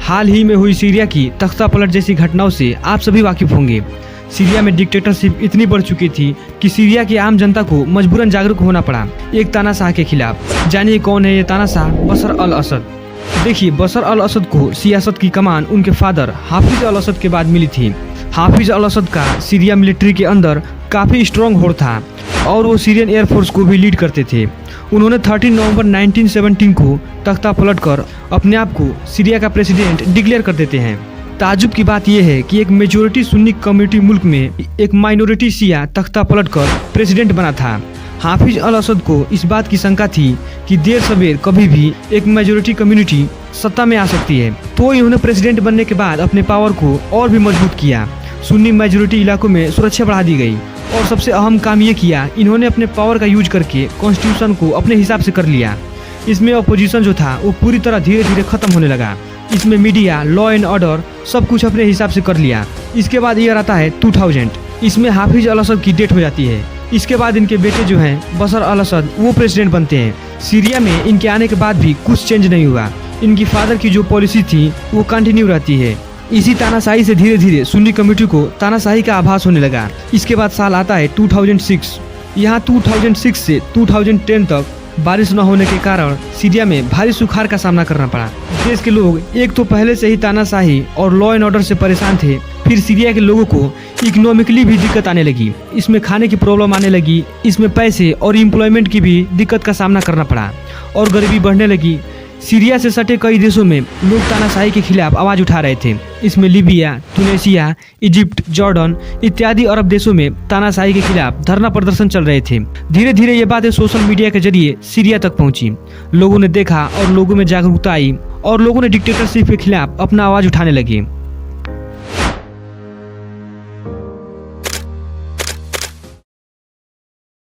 हाल ही में हुई सीरिया की तख्ता पलट जैसी घटनाओं से आप सभी वाकिफ होंगे। सीरिया में डिक्टेटरशिप इतनी बढ़ चुकी थी कि सीरिया की आम जनता को मजबूरन जागरूक होना पड़ा एक तानाशाह के खिलाफ। जानिए कौन है ये तानाशाह? बशर अल असद। देखिए, बशर अल असद को सियासत की कमान उनके फादर हाफिज अल असद के बाद मिली थी। हाफिज अल असद का सीरिया मिलिट्री के अंदर काफ़ी स्ट्रॉन्ग होल्ड था और वो सीरियन एयरफोर्स को भी लीड करते थे। उन्होंने 13 नवंबर 1917 को तख्ता पलटकर अपने आप को सीरिया का प्रेसिडेंट डिक्लेयर कर देते हैं। ताजुब की बात यह है कि एक मेजोरिटी सुन्नी कम्युनिटी मुल्क में एक माइनॉरिटी शिया तख्ता पलटकर प्रेसिडेंट बना था। हाफिज अल असद को इस बात की शंका थी कि देर सवेर कभी भी एक मेजोरिटी कम्युनिटी सत्ता में आ सकती है, तो इन्होंने प्रेसिडेंट बनने के बाद अपने पावर को और भी मजबूत किया। सुन्नी मेजोरिटी इलाकों में सुरक्षा बढ़ा दी गई और सबसे अहम काम ये किया, इन्होंने अपने पावर का यूज करके कॉन्स्टिट्यूशन को अपने हिसाब से कर लिया। इसमें अपोजिशन जो था वो पूरी तरह धीरे धीरे खत्म होने लगा। इसमें मीडिया, लॉ एंड ऑर्डर सब कुछ अपने हिसाब से कर लिया। इसके बाद ईयर आता है 2000। इसमें हाफिज अल असद की डेथ हो जाती है। इसके बाद इनके बेटे जो हैं बशर अल असद वो प्रेसिडेंट बनते हैं। सीरिया में इनके आने के बाद भी कुछ चेंज नहीं हुआ। इनकी फादर की जो पॉलिसी थी वो कंटिन्यू रहती है। इसी तानाशाही से धीरे धीरे सुन्नी कम्युनिटी को तानाशाही का आभास होने लगा। इसके बाद साल आता है 2006। यहाँ 2006 से 2010 तक बारिश न होने के कारण सीरिया में भारी सुखाड़ का सामना करना पड़ा। देश के लोग एक तो पहले से ही तानाशाही और लॉ एंड ऑर्डर से परेशान थे, फिर सीरिया के लोगों को इकोनॉमिकली भी दिक्कत आने लगी। इसमें खाने की प्रॉब्लम आने लगी, इसमें पैसे और एम्प्लॉयमेंट की भी दिक्कत का सामना करना पड़ा और गरीबी बढ़ने लगी। सीरिया से सटे कई देशों में लोग तानाशाही के खिलाफ आवाज उठा रहे थे। इसमें लीबिया, तुनिसिया, इजिप्ट, जॉर्डन इत्यादि अरब देशों में तानाशाही के खिलाफ धरना प्रदर्शन चल रहे थे। धीरे धीरे ये बातें सोशल मीडिया के जरिए सीरिया तक पहुंची। लोगों ने देखा और लोगों में जागरूकता आई और लोगों ने डिक्टेटरशिप के खिलाफ अपना आवाज उठाने लगे।